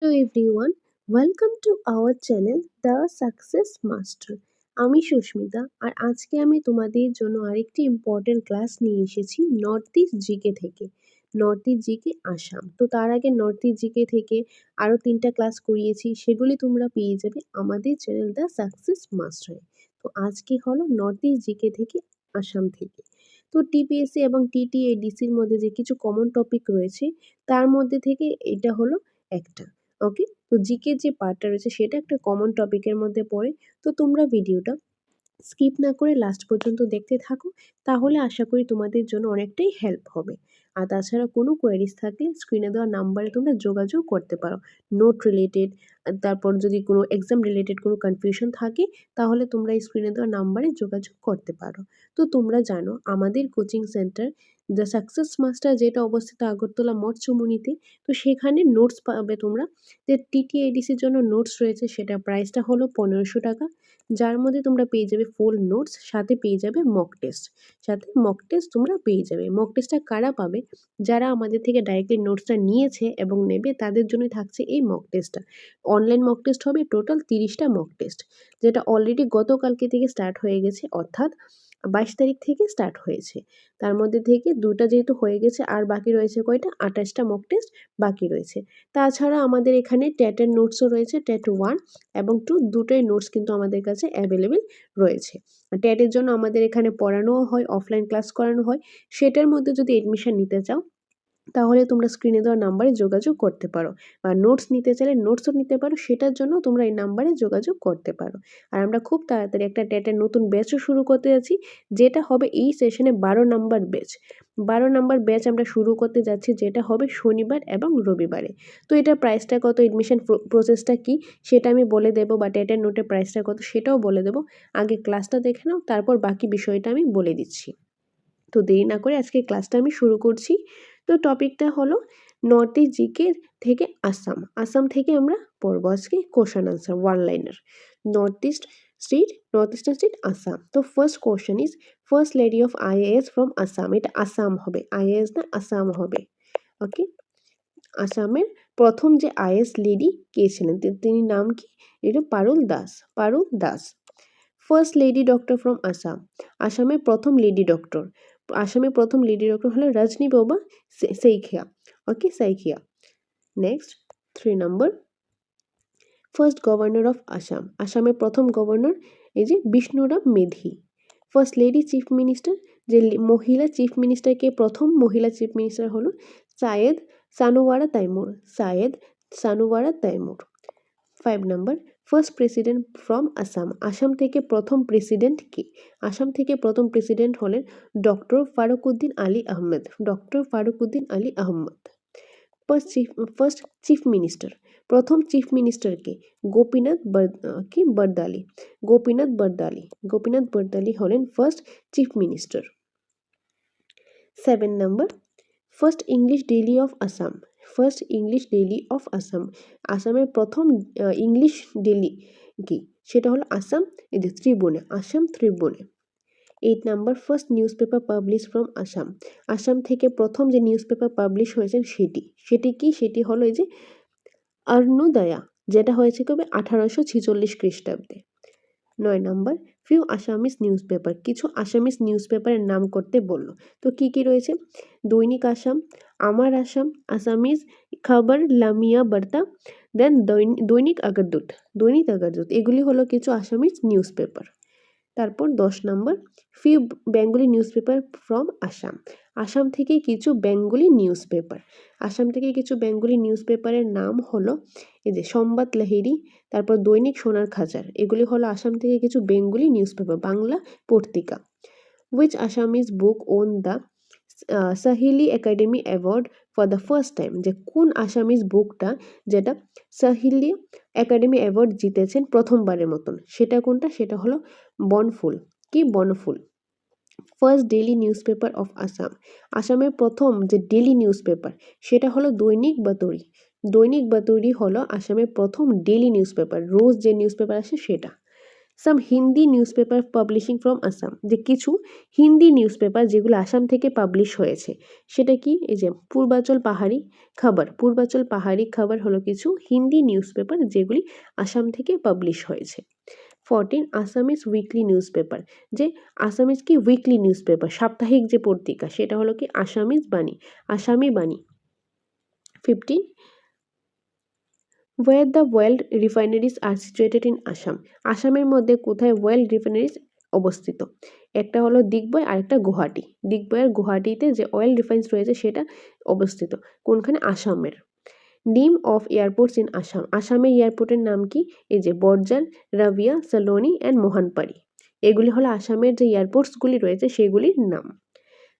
Hello everyone, welcome to our channel The Success Master. আমি সুস্মিতা আর আজকে আমি তোমাদের জন্য আরেকটি ইম্পর্টেন্ট ক্লাস নিয়ে এসেছি নর্থ ইস্ট জিকে থেকে। North east GK Assam. তো তার আগে নর্থ ইস্ট জিকে থেকে আরও 3টা ক্লাস করিয়েছি, সেগুলি তোমরা পেয়ে যাবে আমাদের চ্যানেল দ্য সাকসেস মাস্টারে। তো আজকে হলো নর্থ ইস্ট জিকে থেকে আসাম থেকে। তো টিপিএসসি এবং টিটিএডিসির মধ্যে যে কিছু কমন টপিক রয়েছে তার মধ্যে থেকে এটা হলো একটা। ওকে, তো জিকে যে পার্টটা রয়েছে সেটা একটা কমন টপিকের মধ্যে পড়ে। তো তোমরা ভিডিওটা স্কিপ না করে লাস্ট পর্যন্ত দেখতে থাকো, তাহলে আশা করি তোমাদের জন্য অনেকটাই হেল্প হবে। আর তাছাড়া কোনো কোয়ারিজ থাকলে স্ক্রিনে দেওয়া নাম্বারে তোমরা যোগাযোগ করতে পারো। নোট রিলেটেড, তারপর যদি কোনো এক্সাম রিলেটেড কোনো কনফিউশন থাকে তাহলে তোমরা এই স্ক্রিনে দেওয়া নাম্বারে যোগাযোগ করতে পারো। তো তোমরা জানো আমাদের coaching centre the success master যেটা অবস্থিত আগরতলা মঠচুমুনিতে, তো সেখানে নোটস পাবে তোমরা। যে টিটিএডিসির জন্য নোটস রয়েছে সেটা প্রাইসটা হলো 1500 টাকা, যার মধ্যে তোমরা পেয়ে যাবে ফুল নোটস, সাথে পেয়ে যাবে মক টেস্ট। সাথে মক টেস্ট তোমরা পেয়ে যাবে। মক টেস্টটা কারা পাবে? যারা আমাদের থেকে ডাইরেক্টলি নোটসটা নিয়েছে এবং নেবে তাদের জন্যই থাকছে এই মক টেস্টটা। অনলাইন মক টেস্ট হবে টোটাল 30টা মক টেস্ট, যেটা অলরেডি গতকালকে থেকে স্টার্ট হয়ে গেছে, অর্থাৎ 22 তারিখ থেকে স্টার্ট হয়েছে। তার মধ্যে থেকে 2টা যেহেতু হয়ে গেছে আর বাকি রয়েছে কয়টা? 28টা মক টেস্ট বাকি রয়েছে। তাছাড়া আমাদের এখানে টেটের নোটসও রয়েছে, টেট 1 এবং 2 দুটোই নোটস কিন্তু আমাদের কাছে অ্যাভেলেবেল রয়েছে। টেটের জন্য আমাদের এখানে পড়ানোও হয়, অফলাইন ক্লাস করানো হয়। সেটার মধ্যে যদি এডমিশন নিতে চাও তাহলে তোমরা স্ক্রিনে দেওয়া নাম্বারে যোগাযোগ করতে পারো, বা নোটস নিতে চাইলে নোটসও নিতে পারো, সেটার জন্য তোমরা এই নাম্বারে যোগাযোগ করতে পারো। আর আমরা খুব তাড়াতাড়ি একটা টেটের নতুন ব্যাচও শুরু করতে যাচ্ছি, যেটা হবে এই সেশনে 12 নাম্বার ব্যাচ। 12 নাম্বার ব্যাচ আমরা শুরু করতে যাচ্ছি, যেটা হবে শনিবার এবং রবিবারে। তো এটার প্রাইসটা কত, এডমিশন প্রসেসটা কি সেটা আমি বলে দেবো, বা টেটের নোটের প্রাইসটা কত সেটাও বলে দেবো। আগে ক্লাসটা দেখে নাও, তারপর বাকি বিষয়টা আমি বলে দিচ্ছি। তো দেরি না করে আজকে ক্লাসটা আমি শুরু করছি। তো টপিকটা হলো নর্থ ইস্ট জিকে থেকে আসাম। আসাম থেকে আমরা পড়বো আজকে question answer one liner. North eastern state Assam. তো first question is first lady of IAS from Assam. এটা আসাম হবে, আইএএস না আসাম হবে। ওকে, আসামের প্রথম যে আইএএস লেডি কে ছিলেন, তিনি নাম কি? এটা Parul Das, Parul Das. First lady doctor from Assam. আসামের প্রথম লেডি ডক্টর, আসামের প্রথম লেডি ডক্টর হলো Rajani Baba Saikia. Okay, Saikia. Next 3 number, first governor of Assam. আসামের প্রথম গভর্নর এই যে Bishnuram Medhi. First lady chief minister, যে মহিলা চিফ মিনিস্টারকে, প্রথম মহিলা চিফ মিনিস্টার হলো সায়েদ সানুওয়ারা তাইমুর, সায়েদ সানুওয়ারা তাইমুর। 5 নম্বর, first president from Assam. Assam থেকে প্রথম প্রেসিডেন্ট কে? আসাম থেকে প্রথম প্রেসিডেন্ট হলেন doctor Fakhruddin Ali Ahmed, doctor Fakhruddin Ali Ahmed. First chief minister, প্রথম চিফ মিনিস্টার কে? গোপীনাথ বরদালি, গোপীনাথ বরদালি, গোপীনাথ বরদালি হলেন first chief minister. 7 number, first English daily of Assam. First English daily of Assam. আসামের প্রথম ইংলিশ ডেইলি কি? সেটা হলো আসাম এই যে Tribune, Assam Tribune. 8 number, first newspaper publish from Assam. Assam থেকে প্রথম যে নিউজ পেপার পাবলিশ হয়েছেন সেটি কি? সেটি হলো এই যে অরুণোদয়া, যেটা হয়েছে কবে? 1846 খ্রিস্টাব্দে। 9 number, few Assamese news paper. কিছু আসামিস নিউজ পেপারের নাম করতে বললো। তো কি কি রয়েছে? দৈনিক আসাম, আমার আসাম, আসামিস খবর, লামিয়া বার্তা, দেন দৈনিক আগরদূত, দৈনিক আগরদূত। এগুলি হলো কিছু আসামিস নিউজ পেপার। তারপর 10 number, few Bengali newspaper from Assam. Assam থেকে কিছু বেঙ্গলি নিউজ পেপার। আসাম থেকে কিছু বেঙ্গলি নিউজ পেপারের নাম হলো এই যে সংবাদ লাহিড়ী, তারপর দৈনিক সোনার খাঁচার। এগুলি হলো আসাম থেকে কিছু বেঙ্গলি নিউজ পেপার, বাংলা পত্রিকা। Which Assamese book won the Sahitya Akademi award for the first time. যে কোন আসামিজ বুকটা যেটা সাহিলি একাডেমি অ্যাওয়ার্ড জিতেছেন প্রথমবারের মতন, সেটা কোনটা? সেটা হলো বনফুল। কি? Banphul. First daily newspaper of Assam. আসামের প্রথম যে ডেইলি নিউজ পেপার সেটা হলো দৈনিক বাতরি। দৈনিক বাতরি হলো আসামের প্রথম ডেইলি নিউজ পেপার, রোজ যে নিউজ পেপার আসে সেটা। Some Hindi newspaper publishing from Assam, যে কিছু হিন্দি নিউজ পেপার যেগুলো আসাম থেকে পাবলিশ হয়েছে সেটা কি, এই যে পূর্বাচল পাহাড়ি খবর, পূর্বাচল পাহাড়ি খবর হলো কিছু হিন্দি নিউজ পেপার যেগুলি আসাম থেকে পাবলিশ হয়েছে। 14 আসামিজ উইকলি নিউজ পেপার, যে আসামিজ কি উইকলি নিউজ পেপার, সাপ্তাহিক যে পত্রিকা সেটা হলো কি আসামিজ বাণী, Asami Bani. 15 where the oil refineries are situated in Assam, আসামের মধ্যে কোথায় ওয়েল্ড রিফাইনারিজ অবস্থিত, একটা হলো দিগবয় আর একটা গুয়াহাটি, দিগবয় আর গুয়াহাটিতে যে অয়েল রিফাইন্স রয়েছে সেটা অবস্থিত কোনখানে, আসামের। Name of airports in Assam, আসামের এয়ারপোর্টের নাম কি, এই যে বর্জাল, রাভিয়া, সালোনি অ্যান্ড মোহনপাড়ি, এগুলি হলো আসামের যে এয়ারপোর্টসগুলি রয়েছে সেগুলির নাম।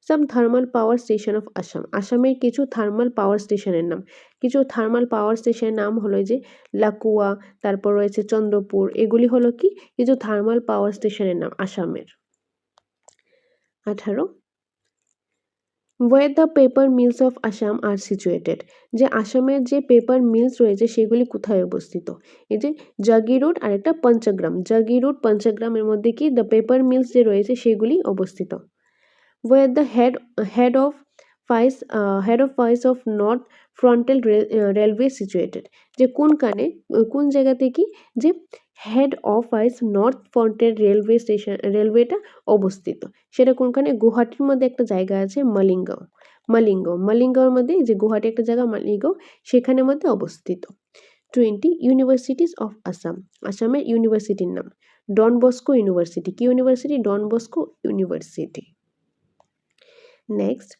Some thermal power station of Assam, আসামের কিছু থার্মাল পাওয়ার স্টেশনের নাম, কিছু থার্মাল পাওয়ার স্টেশনের নাম হলো যে লাকুয়া, তারপর রয়েছে চন্দ্রপুর, এগুলি হলো কি কিছু থার্মাল পাওয়ার স্টেশনের নাম আসামের। 18 where the paper mills of Assam are situated, যে আসামের যে পেপার মিলস রয়েছে সেগুলি কোথায় অবস্থিত, এই যে জাগিরোড আর একটা পঞ্চগ্রাম, জাগিরোড পঞ্চগ্রামের মধ্যে কি দ্য পেপার মিলস যে রয়েছে সেগুলি অবস্থিত। where the head of vice of north frontal railway situated, যে কোন জায়গাতে কি যে হেড অফ ভাইস নর্থ ফ্রন্টের রেলওয়ে স্টেশন, রেলওয়েটা অবস্থিত, সেটা কোনখানে, গুয়াহাটির মধ্যে একটা জায়গা আছে মালিগাঁও, মালিগাঁওর মধ্যে, যে গুয়াহাটি একটা জায়গা মালিগাঁও সেখানের মধ্যে অবস্থিত। 20 ইউনিভার্সিটিস অফ আসাম, আসামের ইউনিভার্সিটির নাম, ডন বস্কো ইউনিভার্সিটি, কি university, Don Bosco University. Next,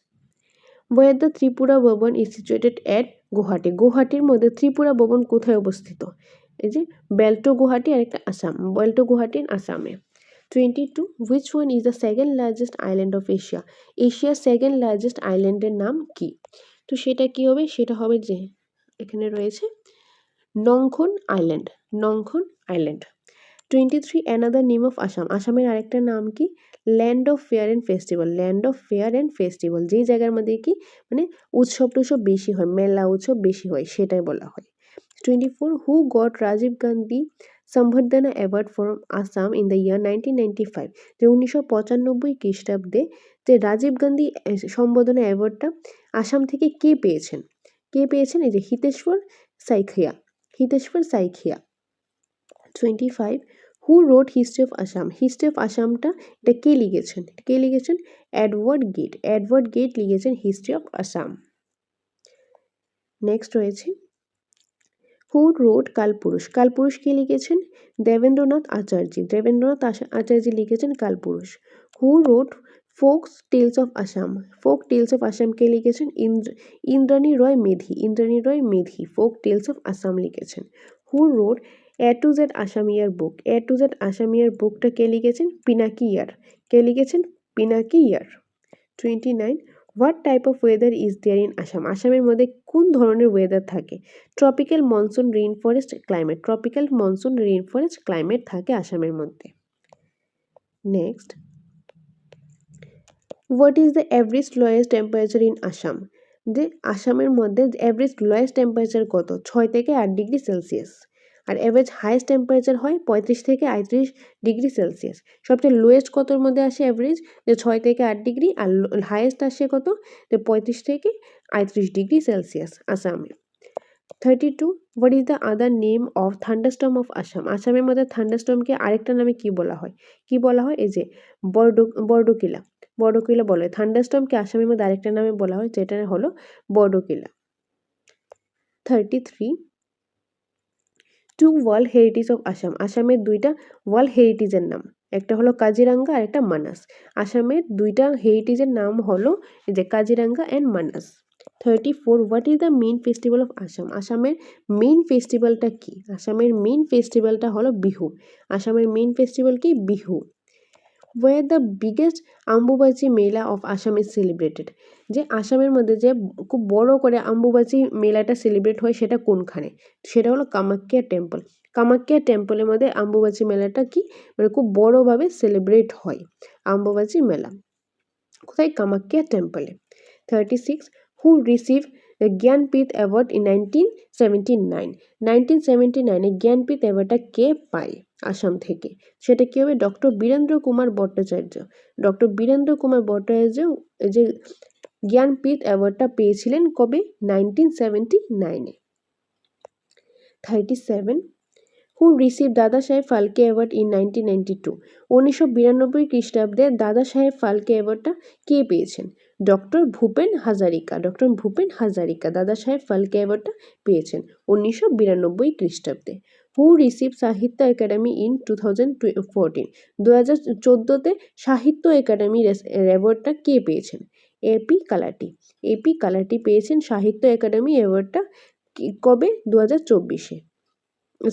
where the Tripura Bhavan is situated at Guwahati, গুয়াহাটির মধ্যে ত্রিপুরা ভবন কোথায় অবস্থিত, এই যে বেলটো গুয়াহাটি আর একটা আসাম, বেলটো গুয়াহাটি আসামে। 22 which one is the second largest island of Asia, এশিয়ার সেকেন্ড লার্জেস্ট আইল্যান্ডের নাম কি, তো সেটা কি হবে, সেটা হবে যে এখানে রয়েছে Nongkhon island, Nongkhon island. 23 another name of Assam, আসামের আরেকটা নাম কি, land of fair and festival, land of fair and festival, যেই জায়গার মধ্যে কি মানে উৎসব টুৎসব বেশি হয়, মেলা উৎসব বেশি হয় সেটাই বলা হয়। 24 হু গট রাজীব গান্ধী সম্বর্ধনা award from Assam in the year 1995, যে 1995 খ্রিস্টাব্দে যে রাজীব গান্ধী সম্বর্ধনা অ্যাওয়ার্ডটা আসাম থেকে কে পেয়েছেন, কে পেয়েছেন, এই যে Hiteswar Saikia, Hiteswar Saikia. 25 who wrote history of Assam, history of আসামটা এটা কে লিখেছেন, কে লিখেছেন, এডওয়ার্ড গেট, এডওয়ার্ড গেট লিখেছেন হিস্ট্রি অফ আসাম। নেক্সট রয়েছে হু রোড কালপুরুষ, কালপুরুষ কে লিখেছেন, দেবেন্দ্রনাথ আচার্য, দেবেন্দ্রনাথ আচার্য লিখেছেন Kalpurush. Who wrote folk tales of Assam, folk tales of Assam কে লিখেছেন, Indrani Roy Medhi, Indrani Roy Medhi folk tales of Assam লিখেছেন। Who wrote A to Z Assam year book, A to Z Assam year বুকটা কে লিখেছেন, পিনাকি ইয়ার, কে লিখেছেন, পিনাকি ইয়ার। 29 what type of weather is there in Assam, আসামের মধ্যে কোন ধরনের ওয়েদার থাকে, tropical monsoon rain forest climate, tropical monsoon rain forest climate থাকে আসামের মধ্যে। Next, what is the average lowest temperature in Assam, যে আসামের মধ্যে অ্যাভারেজ লোয়েস্ট টেম্পারেচার কত, 6 থেকে 8 ডিগ্রি সেলসিয়াস, আর অ্যাভারেজ হাইয়েস্ট টেম্পারেচার হয় 35 থেকে 38 ডিগ্রি সেলসিয়াস। সবচেয়ে লোয়েস্ট কতর মধ্যে আসে অ্যাভারেজ, যে 6 থেকে 8 ডিগ্রি, আর হাইয়েস্ট আসে কত, যে 35 থেকে 38 ডিগ্রি সেলসিয়াস আসামে। 32 what is the other name of thunderstorm of Assam, আসামের মধ্যে থান্ডারস্টর্মকে আরেকটা নামে কি বলা হয়, কি বলা হয়, এই যে বর্ডকিলা, বর্ডকিলা বলা হয়, থান্ডারস্টর্মকে আসামের মধ্যে আরেকটা নামে বলা হয় যেটা হলো বর্ডকিলা। 33 two world heritage of Assam, আসামের দুইটা ওয়ার্ল্ড হেরিটেজের নাম, একটা হলো কাজিরাঙ্গা আর একটা মানাস, আসামের দুইটা হেরিটেজের নাম হলো এই যে Kaziranga and Manas. 34 what is the main festival of Assam, আসামের মেইন ফেস্টিভ্যালটা কি, আসামের মেইন ফেস্টিভ্যালটা হলো বিহু, আসামের মেইন ফেস্টিভ্যাল কি, বিহু। ওয়ার দ্য বিগেস্ট আম্বুবাচি মেলা অফ আসাম ইজ সেলিব্রেটেড, যে আসামের মধ্যে যে খুব বড় করে আম্বুবাচি মেলাটা সেলিব্রেট হয় সেটা কোনখানে, সেটা হলো কামাখ্যা টেম্পল, কামাখ্যা টেম্পলের মধ্যে আম্বুবাচি মেলাটা কি মানে খুব বড়ভাবে সেলিব্রেট হয় আম্বুবাচি মেলা, কোথায়, কামাখ্যা টেম্পলে। 36 who receive Jnanpith award in 1979। 1979 Jnanpith অ্যাওয়ার্ডটা কে পায় আসাম থেকে? সেটা কি হবে? ডক্টর বীরেন্দ্র কুমার ভট্টাচার্য। ডক্টর বীরেন্দ্র কুমার ভট্টাচার্য যে জ্ঞানপীঠ অ্যাওয়ার্ডটা পেয়েছিলেন কবে? 1979-এ। 37 হু রিসিভ দাদা সাহেব ফালকে অ্যাওয়ার্ড ইন 1992। 1992 খ্রিস্টাব্দে দাদা সাহেব ফালকে অ্যাওয়ার্ডটা কে পেয়েছেন? ডক্টর ভূপেন হাজারিকা। ডক্টর ভূপেন হাজারিকা দাদা সাহেব ফালকে অ্যাওয়ার্ডটা পেয়েছেন 1992 খ্রিস্টাব্দে। হু রিসিভ সাহিত্য একাডেমি ইন 2014। 2014তে সাহিত্য একাডেমি অ্যাওয়ার্ডটা কে পেয়েছেন? এপি কালাটি। এপি কালাটি পেয়েছেন সাহিত্য একাডেমি অ্যাওয়ার্ডটা কবে? 2024-এ,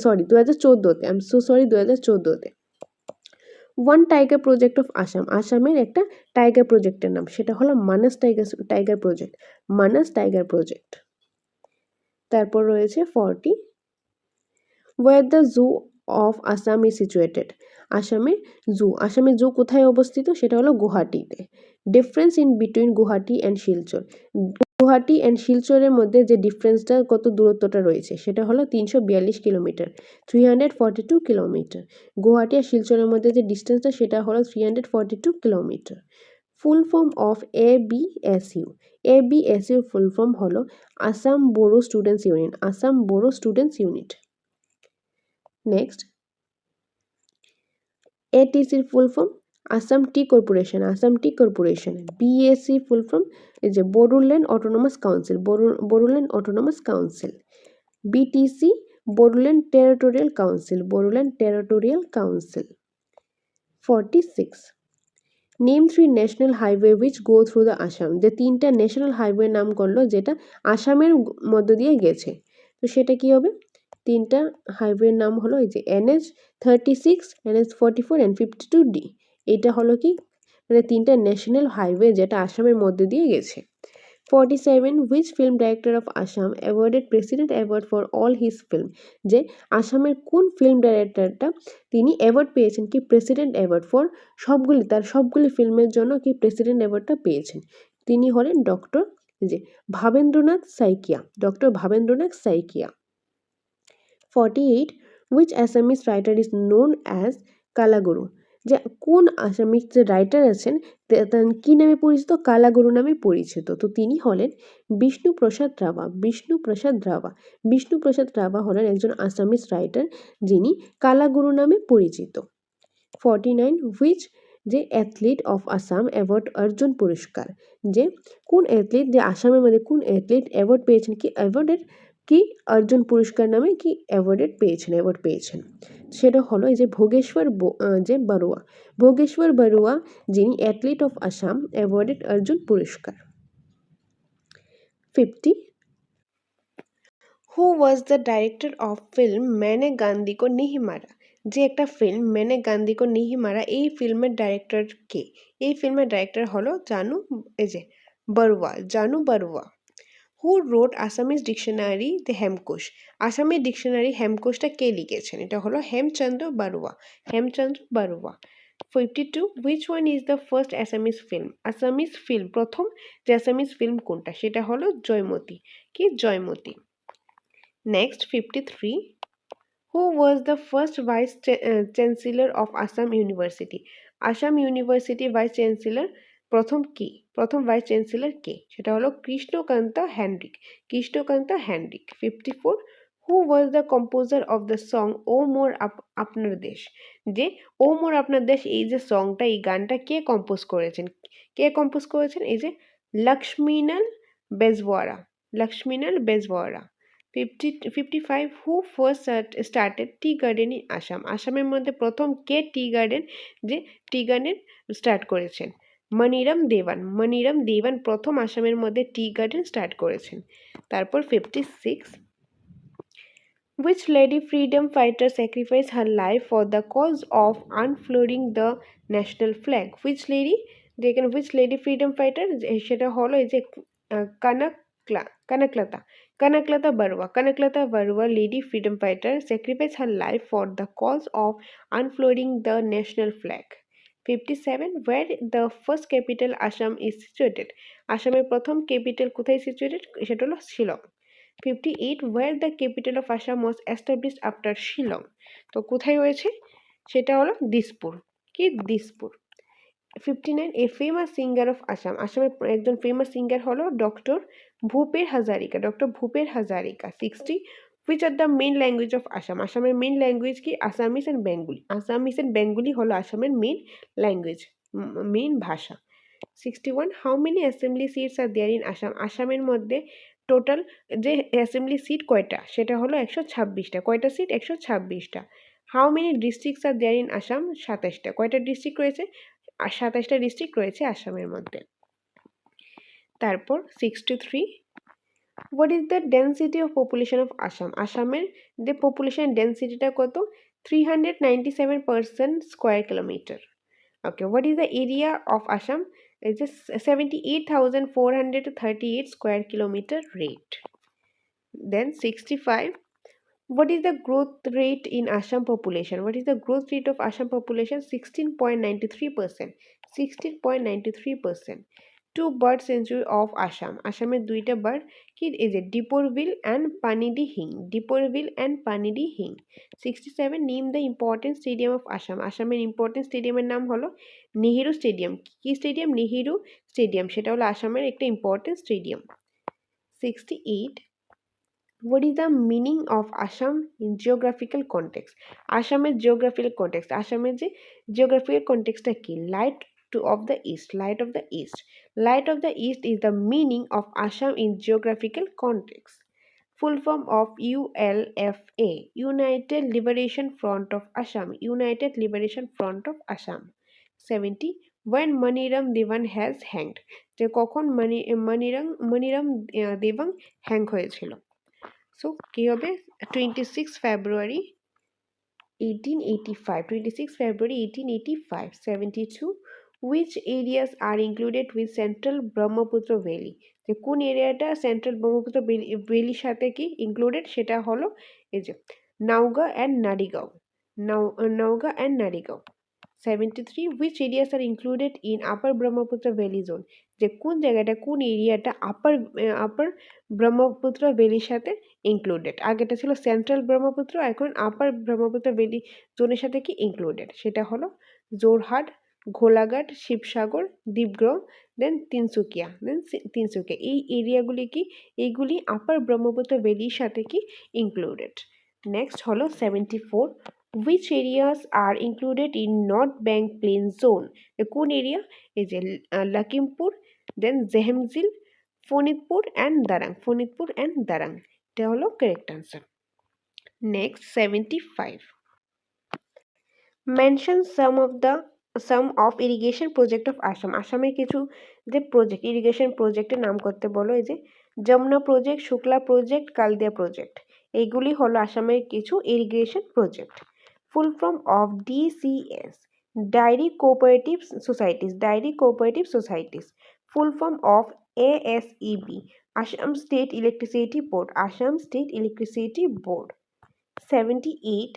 সরি 2014তে, আই এম সো সরি, 2014তে। One tiger project of Assam. আসামের একটা টাইগার প্রজেক্টের নাম, সেটা হলো Manas tiger project. Manas tiger project. তারপর রয়েছে 40 where the zoo of Assam is situated. আসামের জু কোথায় অবস্থিত? সেটা হলো গুয়াহাটিতে। Difference in between Guwahati and Silchar. Guwahati and শিলচরের মধ্যে যে ডিফারেন্সটা, কত দূরত্বটা রয়েছে, সেটা হলো 342 কিলোমিটার, 342 কিলোমিটার। গুয়াহাটি আর শিলচরের মধ্যে যে ডিস্টেন্সটা, সেটা হলো 342 kilometre. Full form of ABSU। ABSU full form হলো Assam Bodo students union. Assam Bodo students unit. Next, ATCর full form Assam tea corporation. Assam tea corporation. BAC full form এই যে Bodoland autonomous council. Bodoland autonomous council. BTC Bodoland territorial council. Bodoland territorial council. 46 name 3 national highway which go through the Assam. যে 3টা national highway নাম করলো যেটা আসামের মধ্য দিয়ে গেছে, তো সেটা কি হবে? 3টা হাইওয়ের নাম হলো এই যে NH36, NH44 and 52D। এটা হলো কি, মানে 3টা ন্যাশনাল হাইওয়ে যেটা আসামের মধ্যে দিয়ে গেছে। 47 which film director of Assam awarded president award for all his film. যে আসামের কোন ফিল্ম ডাইরেক্টরটা তিনি অ্যাওয়ার্ড পেয়েছেন কি প্রেসিডেন্ট অ্যাওয়ার্ড ফর তার সবগুলি ফিল্মের জন্য কি প্রেসিডেন্ট অ্যাওয়ার্ডটা পেয়েছেন? তিনি হলেন ডক্টর যে Bhabendranath Saikia. Doctor Bhabendranath Saikia. 48 which Assamese writer is known as Kalaguru. যে কোন আসামিস যে রাইটার আছেন কি নামে পরিচিত? কালাগুরু নামে পরিচিত। তো তিনি হলেন বিষ্ণুপ্রসাদ রাভা। বিষ্ণুপ্রসাদ রাভা। বিষ্ণুপ্রসাদ রাভা হলেন একজন আসামিস রাইটার যিনি কালাগুরু নামে পরিচিত। 49 হুইচ যে athlete of Assam award Arjun পুরস্কার। যে কোন অ্যাথলিট, যে আসামের মধ্যে কোন অ্যাথলিট অ্যাওয়ার্ড পেয়েছেন কি অ্যাওয়ার্ডের কি অর্জুন পুরস্কার নামে কি অ্যাওয়ার্ড পেয়েছেন, সেটা হলো এই যে ভোগেশ্বর বড়ুয়া। ভোগেশ্বর বড়ুয়া যিনি athlete of Assam awarded Arjun পুরস্কার। 50 who was the director of film Maine Gandhi को नहीं मारा। যে একটা ফিল্ম मैंने गांधी को नहीं मारा, এই ফিল্মের ডাইরেক্টর কে? এই ফিল্মের ডাইরেক্টর হলো Jahnu Barua. Who wrote Assamese dictionary the Hemkosh. আসামের ডিকশনারি হেমকোষটা কে লিখেছেন? এটা হলো Hemchandra Barua. 52 which one is the first Assamese film. Assamese film, প্রথম যে আসামিজ ফিল্ম কোনটা? সেটা হলো Joymoti. Next 53 who was the first vice chancellor of Assam university. Assam university vice chancellor প্রথম ভাইস চ্যান্সেলর কে? সেটা হলো Krishnakanta Handique. 54 who was the composer of the song ও মোর আপনার দেশ। যে ও মোর আপনার দেশ, এই যে সংটা, এই গানটা কে কম্পোজ করেছেন? এই যে লক্ষ্মীনাল বেজওয়ারা। 55 হু first started tea garden in Assam. আসামের মধ্যে প্রথম কে টি গার্ডেন স্টার্ট করেছেন? মনিরাম দেওয়ান প্রথম আসামের মধ্যে টি গার্ডেন স্টার্ট করেছেন। তারপর 56 which lady freedom fighter sacrificed her life for the cause of unfurling the national flag? which lady freedom fighter, সেটা হলো এই যে Kanaklata Barua, lady freedom fighter, sacrificed her life for the cause of unfurling the national flag. 57 where the first capital Assam is situated. আসামের প্রথম capital কোথায় situated, সেটা হলো Shillong. 58 where the capital of Assam was established after Shillong, তো কোথায় হয়েছে, সেটা হলো দিসপুর, কি Dispur. 59 a famous singer of Assam, আসামের একজন ফেমাস সিঙ্গার হলো doctor Bhupen Hazarika, doctor Bhupen Hazarika. 60 which are the main language of Assam, আসামের মেইন ল্যাঙ্গুয়েজ কি, Assamese and Bengali, Assamese and Bengali হলো আসামের মেইন ল্যাঙ্গুয়েজ, মেইন ভাষা। 61 how many assembly seats R there in Assam, আসামের মধ্যে টোটাল যে অ্যাসেম্বলি সিট কয়টা, সেটা হলো 126টা, কয়টা সিট, 126টা। How many districts are there in Assam, 27টা, কয়টা ডিস্ট্রিক্ট রয়েছে, আর 27টা ডিস্ট্রিক্ট রয়েছে আসামের মধ্যে। তারপর 63 what is the density of population of Assam, আসামের যে পপুলেশন ডেন্সিটিটা কত, 397 square kilometre. Okay, what is the area of Assam, is just 78,438 square kilometer rate. Then 65, what is the growth rate in Assam population, what is the growth rate of Assam population, 16.93%, 16.93%. Two bird sanctuary of Assam, আসামের দুইটা bird কি, এই যে ডিপোরবিল and পানিডি হিং, ডিপোরবিল and পানিডি হিং। 67 name the important stadium of Assam, আসামের important স্টেডিয়ামের নাম হলো নেহেরু স্টেডিয়াম, কি স্টেডিয়াম, নেহেরু স্টেডিয়াম, সেটা হলো আসামের একটা important stadium. 68 what is the meaning of Assam in geographical context, আসামের geographical context, আসামের যে geographical context কি, light to of the east, light of the east, light of the east is the meaning of Assam in geographical context. Full form of ULFA, United Liberation Front of Assam, United Liberation Front of Assam. 70 when Maniram Devan has hanged, যে কখন Maniram Debang hang হয়েছিল। So কি হবে, 26 ফেব্রুয়ারি 1885, 26 February 1885. 72 which areas are included with Central Brahmaputra Valley, যে কোন এরিয়াটা central Brahmaputra ভ্যালির সাথে কি ইনক্লুডেড, সেটা হলো এই যে Nagaon and Narigaon, Nagaon and Narigaon. 73 which areas are included in Upper Brahmaputra Valley zone, যে কোন জায়গাটা, কোন এরিয়াটা আপার ব্রহ্মপুত্র ভ্যালির সাথে ইনক্লুডেড, আগেটা ছিল সেন্ট্রাল ব্রহ্মপুত্র, এখন আপার ব্রহ্মপুত্র ভ্যালি জোনের সাথে কি ইনক্লুডেড, সেটা হলো জোরহাট, ঘোলাঘাট, শিবসাগর, ডিব্রুগড়, দেন তিনসুকিয়া, এই এরিয়াগুলি কি, এইগুলি আপার ব্রহ্মপুত্র ভ্যালির সাথে কি ইনক্লুডেড। নেক্সট হলো 74 which areas are included in North Bank Plain Zone, কোন এরিয়া, এই যে লখিমপুর, দেন জেহেমজিল, ফনিতপুর অ্যান্ড দারাং, ফনিতপুর অ্যান্ড দারাং, এটা হলো correct answer. Next 75 mention some of irrigation project of Assam, আসামের কিছু যে প্রজেক্ট, ইরিগেশন প্রজেক্টের নাম করতে বলো, এই যে Jamuna project, Shukla project, Kaldia project, এইগুলি হলো আসামের কিছু irrigation project. Full form of DCS, dairy cooperative societies, dairy cooperative societies. Full form of ASEB, Assam state electricity board, Assam state electricity board. 78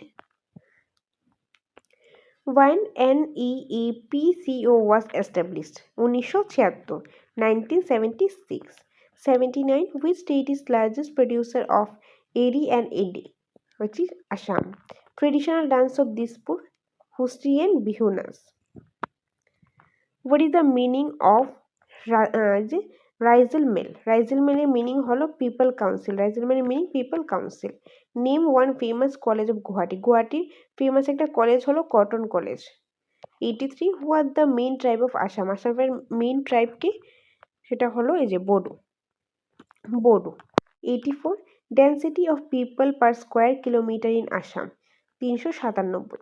when NEAPCO was established, 1976, 1976. 79 which state is largest producer of AD and AD, which is Assam. Traditional dance of Dispur, Husti and Bihunas. What is the meaning of Rizal Mill? Rizal Mill meaning হলো people council, Rizal Mill meaning people council. Name one famous college of Guwahati, গুয়াহাটির famous একটা college হলো cotton college. 83 who are the main tribe of Assam, আসামের main tribe কি, সেটা হলো এই যে বড়ো, বড়ো। 84 density of people per square kilometre in Assam, 397।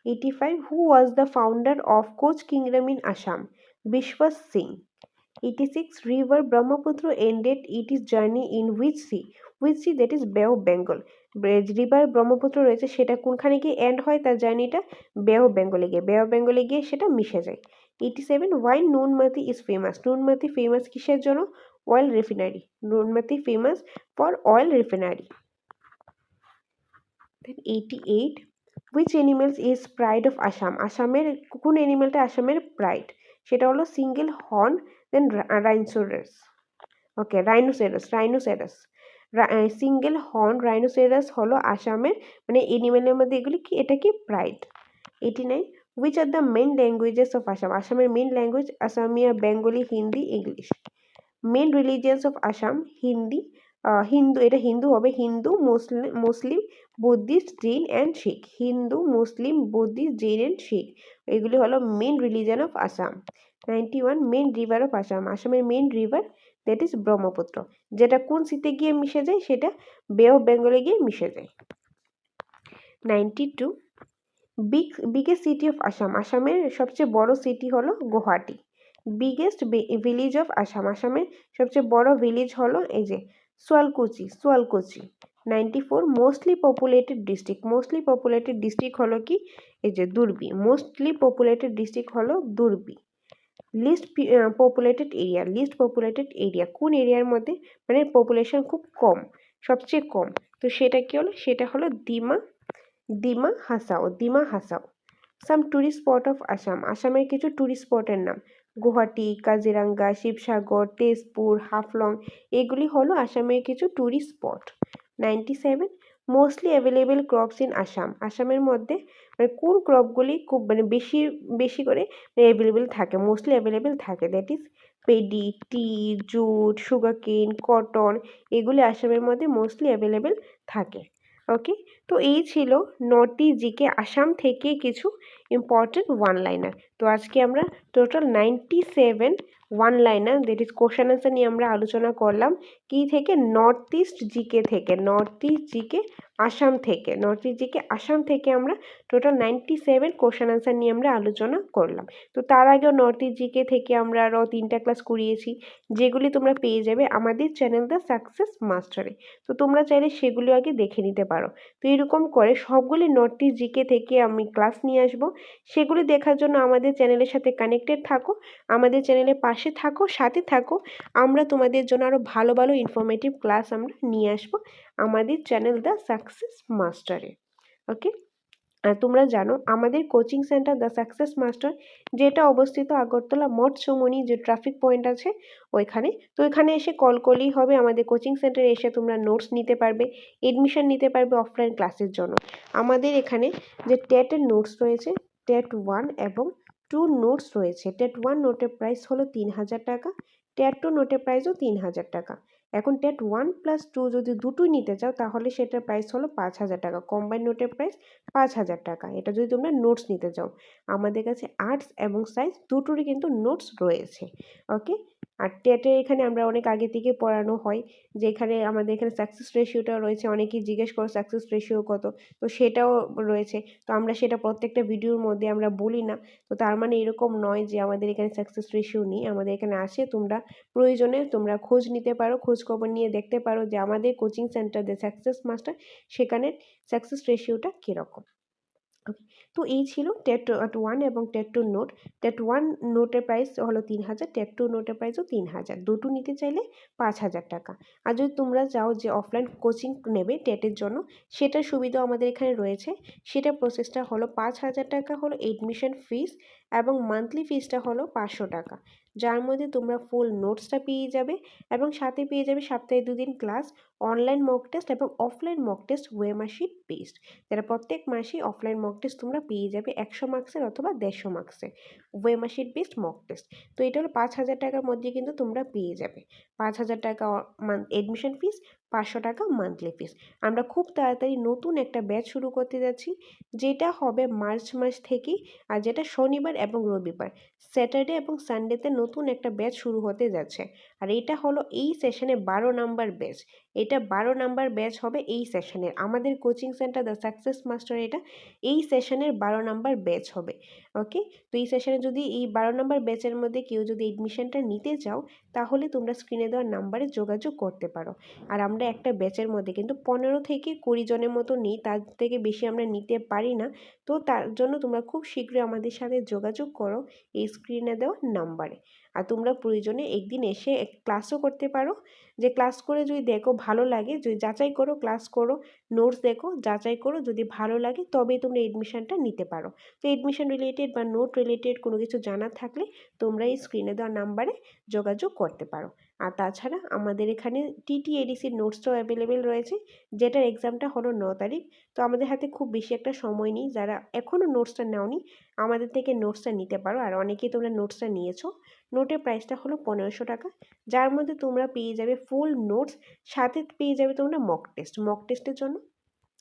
85 who was the founder of Koch Kingdom in Assam, Bishwas Singh। 86 river Brahmaputra ended its journey in which sea, that is Bay of Bengal, river Brahmaputra রয়েছে সেটা কোনখানে গিয়ে and হয়, তার জার্নিটা বে of বেঙ্গলে গিয়ে, বে অফ বেঙ্গলে গিয়ে সেটা মিশে যায়। 87 why Noonmati is famous, Noonmati famous কিসের জন্য, oil refinery, Noonmati famous for oil refinery. 88 which animals is pride of Assam, আসামের কোন অ্যানিমেলটা আসামের প্রাইড, সেটা হলো single horn then rhinoceros. Okay, rhinoceros single horn rhinoceros হলো আসামের মানে এনিম্যালের মধ্যে এগুলি কি, এটা কি pride. 89 which are the main languages of Assam? আসামের main language Asamiya, Bengali, Hindi, English. Main religions of Assam Hindi, Hindu, এটা হিন্দু হবে, Hindu, Muslim, Buddhist, Jain and Sikh. Hindu, Muslim, Buddhist, Jain and Sikh, এগুলি হলো main religion of Assam. 91 main river of Assam, আসামের main river that is Brahmaputra, যেটা কোন সিতে গিয়ে মিশে যায়, সেটা বে অফ বেঙ্গলে গিয়ে মিশে যায়। 92 বিগেস্ট সিটি অফ আসাম, আসামের সবচেয়ে বড় সিটি হলো Guwahati. Biggest village of Assam, আসামের সবচেয়ে বড় ভিলেজ হলো এই যে সোয়ালকুচি। 94 মোস্টলি পপুলেটেড ডিস্ট্রিক্ট হলো কি, এই যে দুর্বি। মোস্টলি পপুলেটেড ডিস্ট্রিক্ট হলো দুর্বি। লিস্ট পপুলেটেড এরিয়া, কোন এরিয়ার মধ্যে মানে পপুলেশন খুব কম, সবচেয়ে কম, তো সেটা কি হলো, সেটা হলো ডিমা হাসাও। সাম টুরিস্ট স্পট অফ আসাম, আসামের কিছু টুরিস্ট স্পটের নাম, গুয়াহাটি, কাজিরাঙ্গা, শিবসাগর, তেজপুর, হাফলং, এগুলি হলো আসামের কিছু tourist spot. 97 mostly available crops in Assam, আসামের মধ্যে মানে কোন ক্রপগুলি খুব মানে বেশি করে অ্যাভেলেবেল থাকে, মোস্টলি অ্যাভেলেবেল থাকে, that is paddy, T, jute, sugarcane, cotton, এগুলি আসামের মধ্যে মোস্টলি অ্যাভেলেবেল থাকে। ওকে, তো এই ছিল নর্থ ইস্ট জিকে আসাম থেকে কিছু ইম্পর্টেন্ট ওয়ান লাইনার। তো আজকে আমরা total 97 one liner that is question answer নিয়ে আমরা আলোচনা করলাম, কি থেকে, নর্থ ইস্ট জিকে থেকে, নর্থ ইস্ট জিকে আসাম থেকে আমরা টোটাল 97 কোশ্চেন আনসার নিয়ে আমরা আলোচনা করলাম। তো তার আগেও নর্থ ইস্ট জিকে থেকে আমরা আরও 3টা ক্লাস করিয়েছি, যেগুলি তোমরা পেয়ে যাবে আমাদের চ্যানেল দ্য সাকসেস মাস্টারে। তো তোমরা চাইলে সেগুলো আগে দেখে নিতে পারো। তো এরকম করে সবগুলি নর্থ ইস্ট জিকে থেকে আমি ক্লাস নিয়ে আসবো, সেগুলি দেখার জন্য আমাদের চ্যানেলের সাথে কানেক্টেড থাকো, আমাদের চ্যানেলের পাশে থাকো, সাথে থাকো। আমরা তোমাদের জন্য আরও ভালো ভালো ইনফরমেটিভ ক্লাস আমরা নিয়ে আসবো আমাদের চ্যানেল দ্য সাকসেস মাস্টারে। ওকে, আর তোমরা জানো আমাদের coaching centre the success master, যেটা অবস্থিত আগরতলা মঠসমণি যে ট্রাফিক পয়েন্ট আছে ওইখানে। তো এখানে এসে কল করলেই হবে, আমাদের কোচিং সেন্টারে এসে তোমরা নোটস নিতে পারবে, এডমিশন নিতে পারবে অফলাইন ক্লাসের জন্য। আমাদের এখানে যে টেটের নোটস রয়েছে, টেট 1 এবং 2 নোটস রয়েছে। টেট 1 নোটের প্রাইস হলো 3000 টাকা, টেট 2 নোটের প্রাইসও 3000 টাকা। এখন টেট 1 প্লাস 2 যদি দুটোই নিতে চাও তাহলে সেটার প্রাইস হলো 5000 টাকা, কম্বাইন্ড নোটের প্রাইস 5000 টাকা, এটা যদি তোমরা নোটস নিতে চাও। আমাদের কাছে আর্টস এবং সায়েন্স দুটোরই কিন্তু নোটস রয়েছে। ওকে, আর টেটের এখানে আমরা অনেক আগে থেকে পড়ানো হয়, যে এখানে আমাদের এখানে সাকসেস রেশিওটাও রয়েছে, অনেকেই জিজ্ঞেস করো সাকসেস রেশিও কত, তো সেটাও রয়েছে। তো আমরা সেটা প্রত্যেকটা ভিডিওর মধ্যে আমরা বলি না, তো তার মানে এরকম নয় যে আমাদের এখানে সাকসেস রেশিও নেই, আমাদের এখানে আসে। তোমরা প্রয়োজনে তোমরা খোঁজ নিতে পারো, খোঁজ খবর নিয়ে দেখতে পারো যে আমাদের coaching centre the success master সেখানে সাকসেস রেশিওটা কীরকম। ওকে, তো এই ছিল টেট 1 এবং টেট 2 নোট। টেট 1 নোটের প্রাইস হলো 3000, টেট 2 নোটের প্রাইসও 3000, দুটো নিতে চাইলে 5000 টাকা। আর যদি তোমরা চাও যে অফলাইন কোচিং নেবে টেটের জন্য, সেটার সুবিধাও আমাদের এখানে রয়েছে। সেটা প্রসেসটা হলো 5000 টাকা হলো এডমিশন ফিস, এবং মান্থলি ফিসটা হলো 500 টাকা, যার মধ্যে তোমরা ফুল নোটসটা পেয়ে যাবে এবং সাথে পেয়ে যাবে সপ্তাহে 2 দিন ক্লাস, অনলাইন মক টেস্ট এবং অফলাইন মক টেস্ট ওয়েমারশিট বেসড, যারা প্রত্যেক মাসে অফলাইন মক টেস্ট তোমরা পেয়ে যাবে 100 মার্কসের অথবা 150 মার্কসের ওয়েমারশিট বেসড মক টেস্ট। তো এটা হলো 5000 টাকার মধ্যে কিন্তু তোমরা পেয়ে যাবে। 5000 টাকা এডমিশন ফিস, 500 টাকা মান্থলি ফিস। আমরা খুব তাড়াতাড়ি নতুন একটা ব্যাচ শুরু করতে যাচ্ছি, যেটা হবে মার্চ মাস থেকেই, আর যেটা শনিবার এবং রবিবার, স্যাটারডে এবং সানডেতে নতুন একটা ব্যাচ শুরু হতে যাচ্ছে। আর এটা হলো এই সেশনে 12 নাম্বার ব্যাচ, এটা 12 নাম্বার ব্যাচ হবে এই সেশনের। আমাদের coaching centre the success master এটা এই সেশনের 12 নাম্বার ব্যাচ হবে। ওকে, তো এই সেশনে যদি এই 12 নাম্বার ব্যাচের মধ্যে কেউ যদি এডমিশনটা নিতে চাও, তাহলে তোমরা স্ক্রিনে দেওয়া নাম্বারে যোগাযোগ করতে পারো। আর আমরা একটা ব্যাচের মধ্যে কিন্তু 15 থেকে 20 জনের মতো নিই, তার থেকে বেশি আমরা নিতে পারি না। তো তার জন্য তোমরা খুব শীঘ্রই আমাদের সাথে যোগাযোগ করো এই স্ক্রিনে দেওয়া নাম্বারে। আর তোমরা প্রয়োজনে একদিন এসে ক্লাসও করতে পারো, যে ক্লাস করে যদি দেখো ভালো লাগে, যদি যাচাই করো, ক্লাস করো, নোটস দেখো, যাচাই করো, যদি ভালো লাগে তবেই তোমরা এডমিশনটা নিতে পারো। তো এডমিশন রিলেটেড বা নোট রিলেটেড কোনো কিছু জানার থাকলে তোমরা এই স্ক্রিনে দেওয়া নাম্বারে যোগাযোগ করতে পারো। আর তাছাড়া আমাদের এখানে টিটিএডিসির নোটসটাও অ্যাভেলেবেল রয়েছে, যেটার এক্সামটা হলো 9 তারিখ। তো আমাদের হাতে খুব বেশি একটা সময় নেই, যারা এখনও নোটসটা নাওনি আমাদের থেকে নোটসটা নিতে পারো। আর অনেকেই তোমরা নোটসটা নিয়েছো। নোটের প্রাইসটা হলো 1500 টাকা, যার মধ্যে তোমরা পেয়ে যাবে ফুল নোটস, সাথে পেয়ে যাবে তোমরা মক টেস্ট। মক টেস্টের জন্য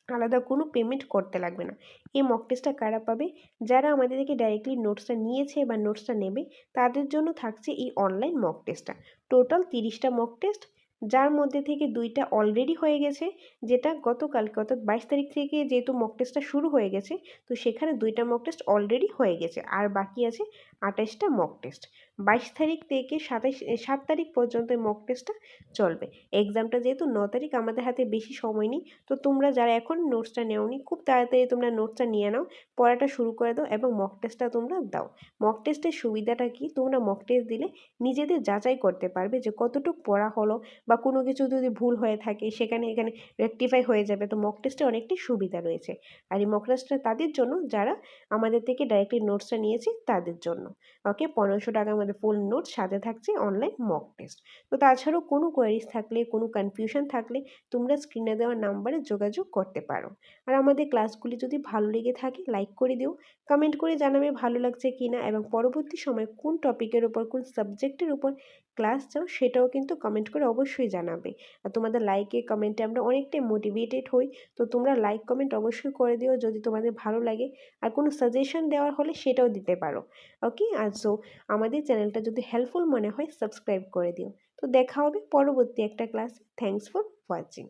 আলাদা কোনো পেমেন্ট করতে লাগবে না। এই মক টেস্টটা কারা পাবে? যারা আমাদের থেকে ডাইরেক্টলি নোটসটা নিয়েছে বা নোটসটা নেবে তাদের জন্য থাকছে এই অনলাইন মক টেস্টটা। টোটাল 30টা মক টেস্ট, যার মধ্যে থেকে 2টা অলরেডি হয়ে গেছে, যেটা গতকালকে অর্থাৎ 22 তারিখ থেকে যেহেতু মক টেস্টটা শুরু হয়ে গেছে, তো সেখানে 2টা মক টেস্ট অলরেডি হয়ে গেছে, আর বাকি আছে 28টা মক টেস্ট। 22 তারিখ থেকে 7 তারিখ পর্যন্ত এই মক টেস্টটা চলবে। এক্সামটা যেহেতু 9 তারিখ, আমাদের হাতে বেশি সময় নেই। তো তোমরা যারা এখন নোটসটা নেওনি খুব তাড়াতাড়ি তোমরা নোটসটা নিয়ে নাও, পড়াটা শুরু করে দাও এবং মক টেস্টটা তোমরা দাও। মক টেস্টের সুবিধাটা কি, তোমরা মক টেস্ট দিলে নিজেদের যাচাই করতে পারবে যে কতটুকু পড়া হলো, বা কোনো কিছু যদি ভুল হয়ে থাকে সেখানে এখানে রেকটিফাই হয়ে যাবে। তো মক টেস্টে অনেকটাই সুবিধা রয়েছে। আর এই মক টেস্টটা তাদের জন্য যারা আমাদের থেকে ডাইরেক্টলি নোটসটা নিয়েছে তাদের জন্য। ওকে, 1500 টাকার মধ্যে ফুল নোট, সাথে থাকছে অনলাইন মক টেস্ট। তো তাছাড়াও কোনো কোয়ারিজ থাকলে, কোনো কনফিউশন থাকলে তোমরা স্ক্রিনে দেওয়া নাম্বারে যোগাযোগ করতে পারো। আর আমাদের ক্লাসগুলি যদি ভালো লেগে থাকে লাইক করে দিও, কমেন্ট করে জানাবে ভালো লাগছে কি না, এবং পরবর্তী সময় কোন টপিকের উপর, কোন সাবজেক্টের উপর ক্লাস চাও সেটাও কিন্তু কমেন্ট করে অবশ্যই জানাবে। আর তোমাদের লাইকে কমেন্টে আমরা অনেকটাই মোটিভেটেড হই। তো তোমরা লাইক কমেন্ট অবশ্যই করে দিও যদি তোমাদের ভালো লাগে। আর কোনো সাজেশন দেওয়ার হলে সেটাও দিতে পারো। ওকে, আর সো আমাদের চ্যানেলটা যদি হেল্পফুল মনে হয় সাবস্ক্রাইব করে দিও। তো দেখা হবে পরবর্তী একটা ক্লাসে। Thanks for watching.